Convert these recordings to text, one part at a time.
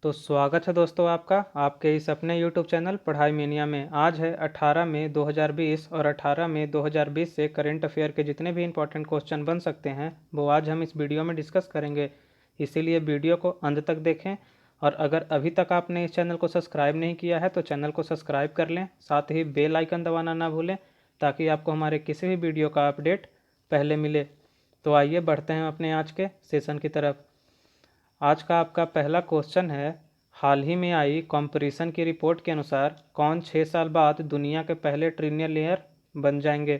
तो स्वागत है दोस्तों आपका आपके इस अपने YouTube चैनल पढ़ाई मेनिया में। आज है 18 मई 2020 और 18 मई 2020 से करंट अफेयर के जितने भी इंपॉर्टेंट क्वेश्चन बन सकते हैं वो आज हम इस वीडियो में डिस्कस करेंगे। इसीलिए वीडियो को अंत तक देखें और अगर अभी तक आपने इस चैनल को सब्सक्राइब नहीं किया है तो चैनल को सब्सक्राइब कर लें, साथ ही बेल आइकन दबाना ना भूलें ताकि आपको हमारे किसी भी वीडियो का अपडेट पहले मिले। तो आइए बढ़ते हैं अपने आज के सेशन की तरफ। आज का आपका पहला क्वेश्चन है, हाल ही में आई कंपैरिजन की रिपोर्ट के अनुसार कौन 6 साल बाद दुनिया के पहले ट्रिलियनेयर बन जाएंगे।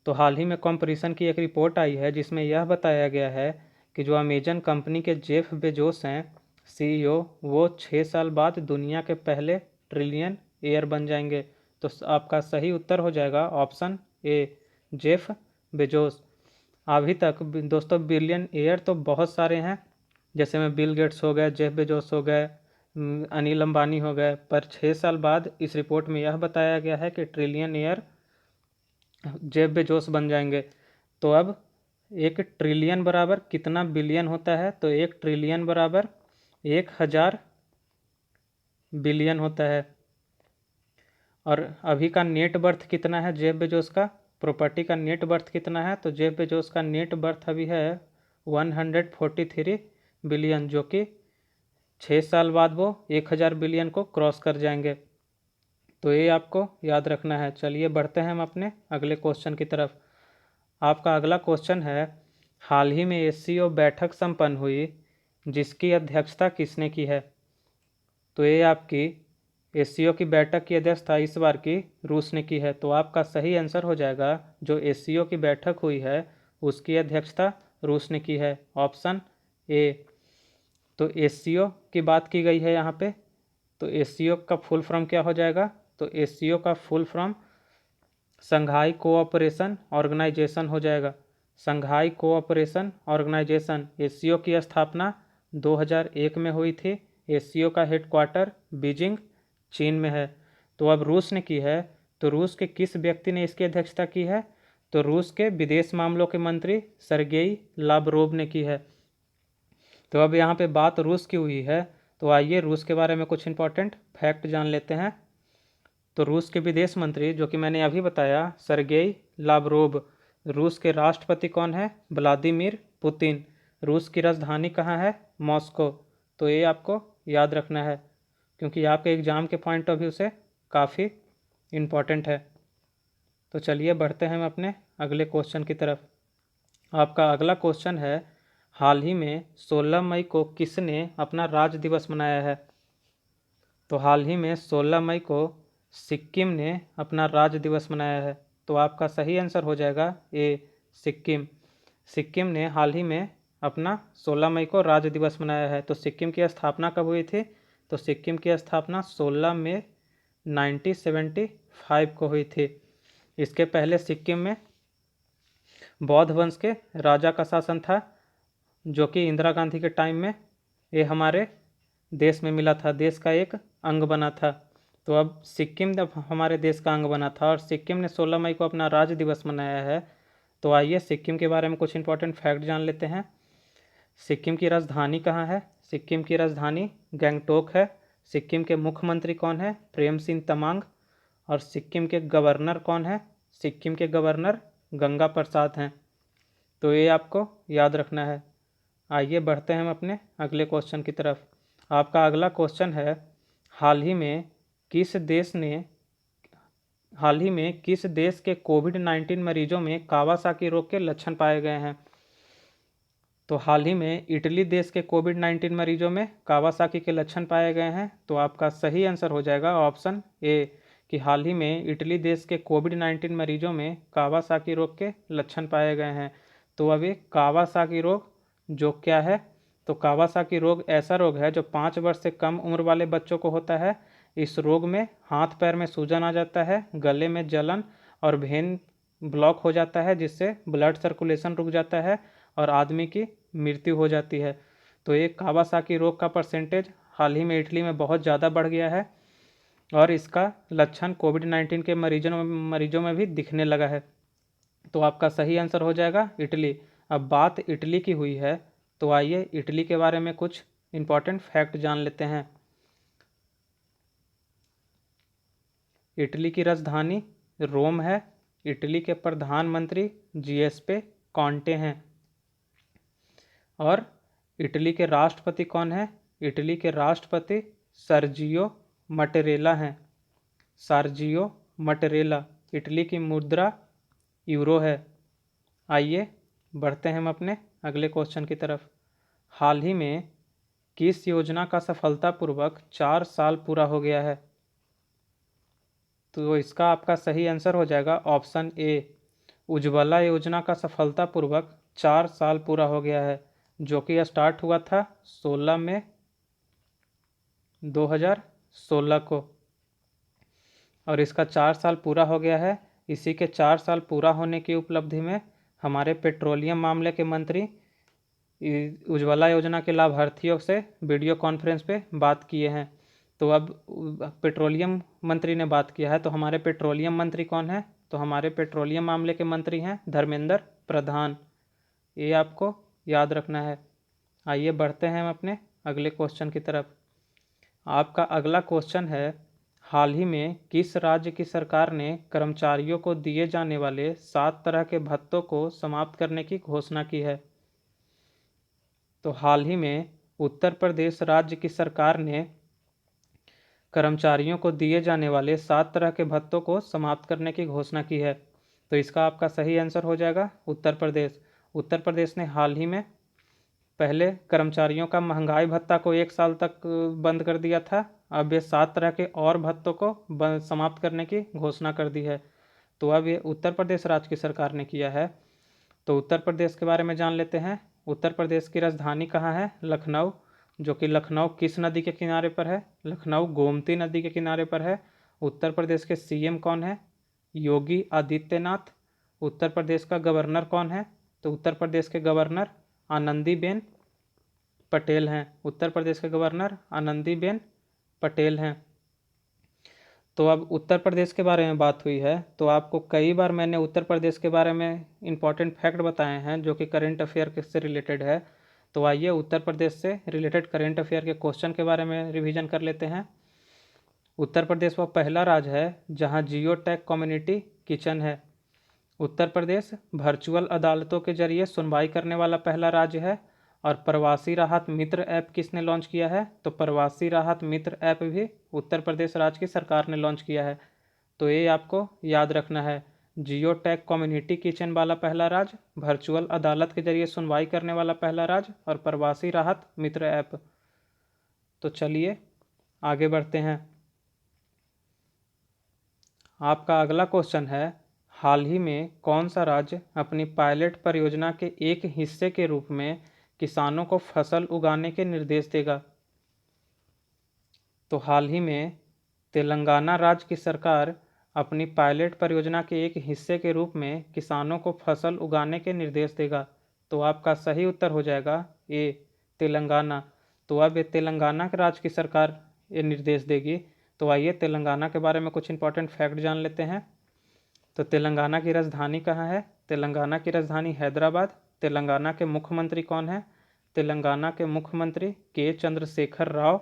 तो हाल ही में कंपैरिजन की एक रिपोर्ट आई है जिसमें यह बताया गया है कि जो अमेजन कंपनी के जेफ बेजोस हैं सीईओ, वो 6 साल बाद दुनिया के पहले ट्रिलियन एयर बन जाएंगे। तो आपका सही उत्तर हो जाएगा ऑप्शन ए, जेफ बेजोस। अभी तक दोस्तों बिलियन एयर तो बहुत सारे हैं, जैसे में बिल गेट्स हो गए, जेफ बेजोस हो गए, अनिल अंबानी हो गए, पर 6 साल बाद इस रिपोर्ट में यह बताया गया है कि ट्रिलियन ईयर जेफ बेजोस बन जाएंगे। तो अब 1 ट्रिलियन बराबर कितना बिलियन होता है? तो 1 ट्रिलियन बराबर 1000 बिलियन होता है। और अभी का नेट वर्थ कितना है जेफ बेजोस का? प्रॉपर्टी का नेट वर्थ कितना है? तो जेफ बेजोस का नेट वर्थ अभी है 143 बिलियन, जो कि 6 साल बाद वो 1000 बिलियन को क्रॉस कर जाएंगे। तो ये आपको याद रखना है। चलिए बढ़ते हैं हम अपने अगले क्वेश्चन की तरफ। आपका अगला क्वेश्चन है, हाल ही में एससीओ बैठक संपन्न हुई जिसकी अध्यक्षता किसने की है? तो ये आपकी एससीओ की बैठक की अध्यक्षता इस बार की रूस ने की है। तो आपका सही आंसर हो जाएगा, जो एससीओ की बैठक हुई है उसकी अध्यक्षता रूस ने की है, ऑप्शन ए। तो एससीओ की बात की गई है यहाँ पे, तो एससीओ का फुल फॉर्म क्या हो जाएगा? तो एससीओ का फुल फॉर्म संघाई कोऑपरेशन ऑर्गेनाइजेशन हो जाएगा। संघाई कोऑपरेशन ऑर्गेनाइजेशन। एससीओ की स्थापना 2001 में हुई थी। एससीओ का हेडक्वार्टर बीजिंग चीन में है। तो अब रूस ने की है, तो रूस के किस व्यक्ति ने इसकी अध्यक्षता की है? तो रूस के विदेश मामलों के मंत्री सरगेई लावरोव ने की है। तो अब यहाँ पे बात रूस की हुई है, तो आइए रूस के बारे में कुछ इंपॉर्टेंट फैक्ट जान लेते हैं। तो रूस के विदेश मंत्री, जो कि मैंने अभी बताया, सरगेई लावरोव। रूस के राष्ट्रपति कौन है? Vladimir Putin. रूस की राजधानी कहाँ है? मॉस्को। तो ये आपको याद रखना है क्योंकि आपके एग्जाम के पॉइंट ऑफ व्यू से काफ़ी इम्पॉर्टेंट है। तो चलिए बढ़ते हैं हम अपने अगले क्वेश्चन की तरफ। आपका अगला क्वेश्चन है, हाल ही में 16 मई को किसने अपना राज्य दिवस मनाया है? तो हाल ही में 16 मई को सिक्किम ने अपना राज्य दिवस मनाया है। तो आपका सही आंसर हो जाएगा ए, सिक्किम। सिक्किम ने हाल ही में अपना 16 मई को राज्य दिवस मनाया है। तो सिक्किम की स्थापना कब हुई थी? तो सिक्किम की स्थापना 16 मई 1975 को हुई थी। इसके पहले सिक्किम में बौद्ध वंश के राजा का शासन था, जो कि इंदिरा गांधी के टाइम में ये हमारे देश में मिला था, देश का एक अंग बना था। तो अब सिक्किम जब हमारे देश का अंग बना था और सिक्किम ने 16 मई को अपना राज्य दिवस मनाया है, तो आइए सिक्किम के बारे में कुछ इंपॉर्टेंट फैक्ट जान लेते हैं। सिक्किम की राजधानी कहाँ है? सिक्किम की राजधानी गंगटोक है। सिक्किम के मुख्यमंत्री कौन है? प्रेम सिंह तमांग। और सिक्किम के गवर्नर कौन है? सिक्किम के गवर्नर गंगा प्रसाद हैं। तो ये आपको याद रखना है। आइए बढ़ते हैं हम अपने अगले क्वेश्चन की तरफ। आपका अगला क्वेश्चन है, हाल ही में किस देश के कोविड-19 मरीजों में कावासाकी रोग के लक्षण पाए गए हैं? तो हाल ही में इटली देश के कोविड-19 मरीजों में कावासाकी के लक्षण पाए गए हैं। तो आपका सही आंसर हो जाएगा ऑप्शन ए, कि हाल ही में इटली देश के कोविड-19 मरीजों में कावासाकी रोग के लक्षण पाए गए हैं। तो अभी कावासाकी रोग जो क्या है? तो कावासाकी रोग ऐसा रोग है जो 5 वर्ष से कम उम्र वाले बच्चों को होता है। इस रोग में हाथ पैर में सूजन आ जाता है, गले में जलन और भेन ब्लॉक हो जाता है, जिससे ब्लड सर्कुलेशन रुक जाता है और आदमी की मृत्यु हो जाती है। तो ये कावासाकी रोग का परसेंटेज हाल ही में इटली में बहुत ज़्यादा बढ़ गया है और इसका लक्षण कोविड-19 के मरीजों में भी दिखने लगा है। तो आपका सही आंसर हो जाएगा इटली। अब बात इटली की हुई है, तो आइए इटली के बारे में कुछ इम्पॉर्टेंट फैक्ट जान लेते हैं। इटली की राजधानी रोम है। इटली के प्रधानमंत्री जियुसेप्पे कॉन्टे हैं। और इटली के राष्ट्रपति कौन है? इटली के राष्ट्रपति सर्जियो मटेरेला हैं। सर्जियो मटेरेला। इटली की मुद्रा यूरो है। आइए बढ़ते हैं हम अपने अगले क्वेश्चन की तरफ। हाल ही में किस योजना का सफलतापूर्वक 4 साल पूरा हो गया है? तो इसका आपका सही आंसर हो जाएगा ऑप्शन ए, उज्ज्वला योजना का सफलतापूर्वक 4 साल पूरा हो गया है, जो कि स्टार्ट हुआ था 16 मई 2016 को, और इसका 4 साल पूरा हो गया है। इसी के 4 साल पूरा होने की उपलब्धि में हमारे पेट्रोलियम मामले के मंत्री उज्ज्वला योजना के लाभार्थियों से वीडियो कॉन्फ्रेंस पे बात किए हैं। तो अब पेट्रोलियम मंत्री ने बात किया है, तो हमारे पेट्रोलियम मंत्री कौन है? तो हमारे पेट्रोलियम मामले के मंत्री हैं धर्मेंद्र प्रधान। ये आपको याद रखना है। आइए बढ़ते हैं हम अपने अगले क्वेश्चन की तरफ। आपका अगला क्वेश्चन है, हाल ही में किस राज्य की सरकार ने कर्मचारियों को दिए जाने वाले 7 तरह के भत्तों को समाप्त करने की घोषणा की है? तो हाल ही में उत्तर प्रदेश राज्य की सरकार ने कर्मचारियों को दिए जाने वाले 7 तरह के भत्तों को समाप्त करने की घोषणा की है। तो इसका आपका सही आंसर हो जाएगा उत्तर प्रदेश। उत्तर प्रदेश ने हाल ही में पहले कर्मचारियों का महंगाई भत्ता को 1 साल तक बंद कर दिया था। अब ये 7 तरह के और भत्तों को समाप्त करने की घोषणा कर दी है। तो अब ये उत्तर प्रदेश राज्य की सरकार ने किया है। तो उत्तर प्रदेश के बारे में जान लेते हैं। उत्तर प्रदेश की राजधानी कहाँ है? लखनऊ। जो कि लखनऊ किस नदी के किनारे पर है? लखनऊ गोमती नदी के किनारे पर है। उत्तर प्रदेश के सीएम कौन है? योगी आदित्यनाथ। उत्तर प्रदेश का गवर्नर कौन है? तो उत्तर प्रदेश के गवर्नर आनंदीबेन पटेल हैं। उत्तर प्रदेश के गवर्नर आनंदीबेन पटेल हैं। तो अब उत्तर प्रदेश के बारे में बात हुई है, तो आपको कई बार मैंने उत्तर प्रदेश के बारे में इम्पॉर्टेंट फैक्ट बताए हैं जो कि करंट अफेयर से रिलेटेड है। तो आइए उत्तर प्रदेश से रिलेटेड करंट अफेयर के क्वेश्चन के बारे में रिवीजन कर लेते हैं। उत्तर प्रदेश वह पहला राज्य है जहां जियो टैग कम्युनिटी किचन है। उत्तर प्रदेश वर्चुअल अदालतों के जरिए सुनवाई करने वाला पहला राज्य है। और प्रवासी राहत मित्र ऐप किसने लॉन्च किया है? तो प्रवासी राहत मित्र ऐप भी उत्तर प्रदेश राज्य की सरकार ने लॉन्च किया है। तो ये आपको याद रखना है, जियो टैग कम्युनिटी किचन वाला पहला राज्य, वर्चुअल अदालत के जरिए सुनवाई करने वाला पहला राज्य, और प्रवासी राहत मित्र ऐप। तो चलिए आगे बढ़ते हैं। आपका अगला क्वेश्चन है, हाल ही में कौन सा राज्य अपनी पायलट परियोजना के एक हिस्से के रूप में किसानों को फसल उगाने के निर्देश देगा? तो हाल ही में तेलंगाना राज्य की सरकार अपनी पायलट परियोजना के एक हिस्से के रूप में किसानों को फसल उगाने के निर्देश देगा। तो आपका सही उत्तर हो जाएगा ए, तेलंगाना। तो अब ये तेलंगाना के राज्य की सरकार ये निर्देश देगी। तो आइए तेलंगाना के बारे में कुछ इंपॉर्टेंट फैक्ट जान लेते हैं। तो तेलंगाना की राजधानी कहाँ है? तेलंगाना की राजधानी हैदराबाद। तेलंगाना के मुख्यमंत्री कौन है? तेलंगाना के मुख्यमंत्री के चंद्रशेखर राव।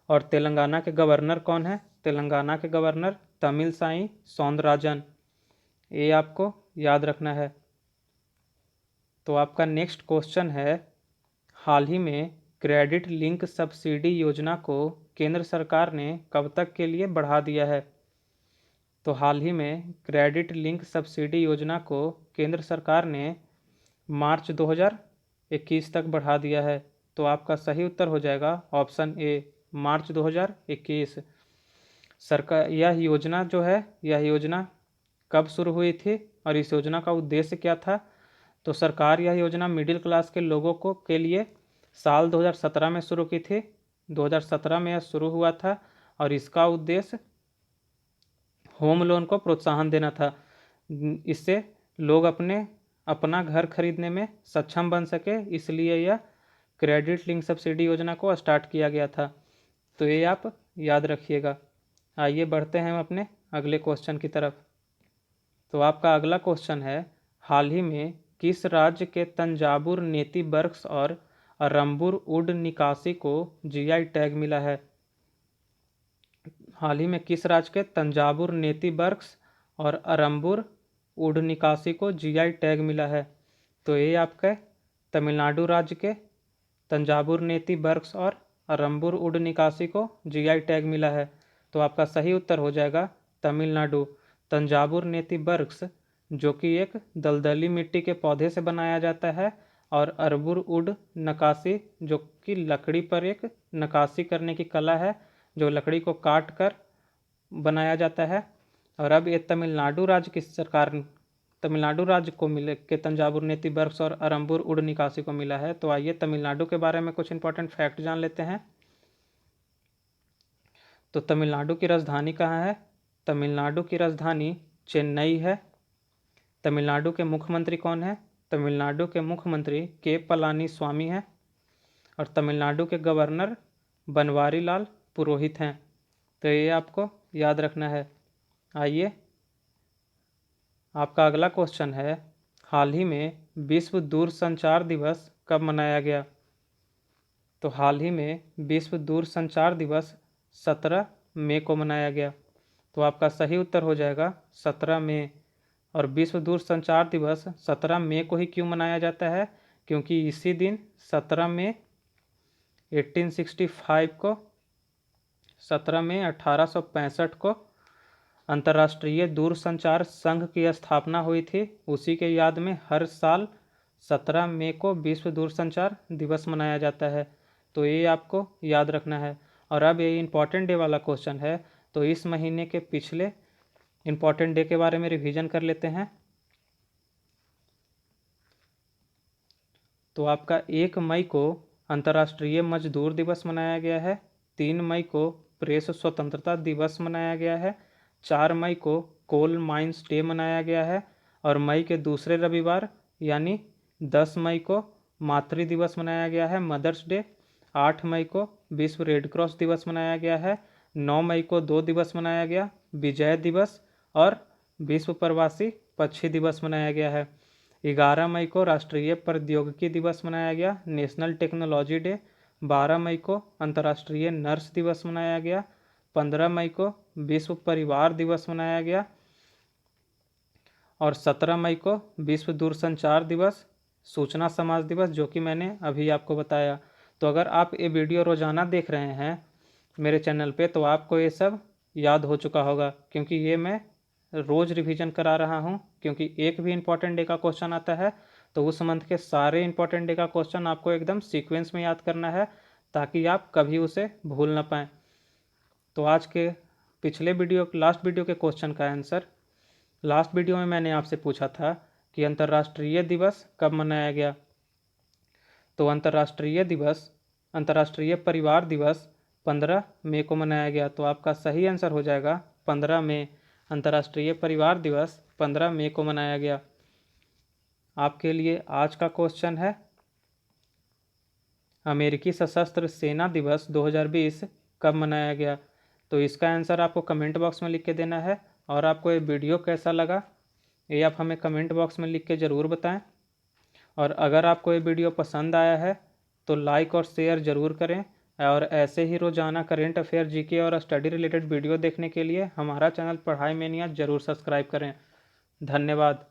और तेलंगाना के गवर्नर कौन है? तेलंगाना के गवर्नर तमिलसाई सौंदरराजन। ये आपको याद रखना है। तो आपका नेक्स्ट क्वेश्चन है, हाल ही में क्रेडिट लिंक सब्सिडी योजना को केंद्र सरकार ने कब तक के लिए बढ़ा दिया है? तो हाल ही में क्रेडिट लिंक सब्सिडी योजना को केंद्र सरकार ने मार्च 2021 तक बढ़ा दिया है। तो आपका सही उत्तर हो जाएगा ऑप्शन ए, मार्च 2021। सरकार यह योजना जो है, यह योजना कब शुरू हुई थी और इस योजना का उद्देश्य क्या था? तो सरकार यह योजना मिडिल क्लास के लोगों को के लिए साल 2017 में शुरू की थी। 2017 में यह शुरू हुआ था और इसका उद्देश्य होम लोन को प्रोत्साहन देना था। इससे लोग अपना घर खरीदने में सक्षम बन सके, इसलिए यह क्रेडिट लिंक सब्सिडी योजना को स्टार्ट किया गया था। तो ये आप याद रखिएगा। आइए बढ़ते हैं हम अपने अगले क्वेश्चन की तरफ। तो आपका अगला क्वेश्चन है, हाल ही में किस राज्य के तंजावुर नेती वर्क्स और अरंबुर उड निकासी को जीआई टैग मिला है? हाल ही में किस राज्य के तंजावुर नेती वर्क्स और अरंबुर उड निकासी को जीआई टैग मिला है? तो ये आपके तमिलनाडु राज्य के तंजावुर नेती वर्क्स और अरंबुर उड निकासी को जीआई टैग मिला है। तो आपका सही उत्तर हो जाएगा तमिलनाडु। तंजावुर नेती वर्क्स जो कि एक दलदली मिट्टी के पौधे से बनाया जाता है, और अरंबुर उड नक्काशी जो कि लकड़ी पर एक नक्काशी करने की कला है, जो लकड़ी को काट कर बनाया जाता है। और अब ये तमिलनाडु राज्य की सरकार, तमिलनाडु राज्य को मिले के तंजावुर नेती वर्क्स और अरंबुर उड निकासी को मिला है। तो आइए तमिलनाडु के बारे में कुछ इंपॉर्टेंट फैक्ट जान लेते हैं। तो तमिलनाडु की राजधानी कहाँ है? तमिलनाडु की राजधानी चेन्नई है। तमिलनाडु के मुख्यमंत्री कौन है? तमिलनाडु के मुख्यमंत्री के पलानी स्वामी हैं। और तमिलनाडु के गवर्नर बनवारी लाल पुरोहित हैं। तो ये आपको याद रखना है। आइए आपका अगला क्वेश्चन है, हाल ही में विश्व दूरसंचार दिवस कब मनाया गया? तो हाल ही में विश्व दूरसंचार दिवस 17 मई को मनाया गया। तो आपका सही उत्तर हो जाएगा 17 मई। और विश्व दूरसंचार दिवस 17 मई को ही क्यों मनाया जाता है? क्योंकि इसी दिन 17 मई 1865 को 17 मई 1865 को अंतर्राष्ट्रीय दूरसंचार संघ की स्थापना हुई थी। उसी के याद में हर साल 17 मई को विश्व दूरसंचार दिवस मनाया जाता है। तो ये आपको याद रखना है। और अब ये इम्पॉर्टेंट डे वाला क्वेश्चन है, तो इस महीने के पिछले इम्पॉर्टेंट डे के बारे में रिवीजन कर लेते हैं। तो आपका 1 मई को अंतर्राष्ट्रीय मजदूर दिवस मनाया गया है। 3 मई को प्रेस स्वतंत्रता दिवस मनाया गया है। 4 मई को कोल माइंस डे मनाया गया है। और मई के दूसरे रविवार यानी 10 मई को मातृ दिवस मनाया गया है, मदर्स डे। 8 मई को विश्व रेड क्रॉस दिवस मनाया गया है। 9 मई को 2 दिवस मनाया गया, विजय दिवस और विश्व प्रवासी पक्षी दिवस मनाया गया है। 11 मई को राष्ट्रीय प्रौद्योगिकी दिवस मनाया गया, नेशनल टेक्नोलॉजी डे। 12 मई को अंतर्राष्ट्रीय नर्स दिवस मनाया गया। 15 मई को विश्व परिवार दिवस मनाया गया। और 17 मई को विश्व दूरसंचार दिवस, सूचना समाज दिवस, जो कि मैंने अभी आपको बताया। तो अगर आप ये वीडियो रोज़ाना देख रहे हैं मेरे चैनल पे, तो आपको ये सब याद हो चुका होगा, क्योंकि ये मैं रोज़ रिवीजन करा रहा हूँ। क्योंकि एक भी इम्पॉर्टेंट डे का क्वेश्चन आता है तो उस मंथ के सारे इम्पॉर्टेंट डे का क्वेश्चन आपको एकदम सीक्वेंस में याद करना है, ताकि आप कभी उसे भूल ना पाएँ। तो आज के पिछले वीडियो, लास्ट वीडियो के क्वेश्चन का आंसर, लास्ट वीडियो में मैंने आपसे पूछा था कि अंतर्राष्ट्रीय दिवस कब मनाया गया। तो अंतर्राष्ट्रीय परिवार दिवस 15 मई को मनाया गया। तो आपका सही आंसर हो जाएगा 15 मई। अंतर्राष्ट्रीय परिवार दिवस 15 मई को मनाया गया। आपके लिए आज का क्वेश्चन है, अमेरिकी सशस्त्र सेना दिवस 2020 कब मनाया गया? तो इसका आंसर आपको कमेंट बॉक्स में लिख के देना है। और आपको ये वीडियो कैसा लगा ये आप हमें कमेंट बॉक्स में लिख के ज़रूर बताएं। और अगर आपको ये वीडियो पसंद आया है तो लाइक और शेयर ज़रूर करें। और ऐसे ही रोज़ाना करेंट अफेयर, जीके और स्टडी रिलेटेड वीडियो देखने के लिए हमारा चैनल पढ़ाई मेनिया ज़रूर सब्सक्राइब करें। धन्यवाद।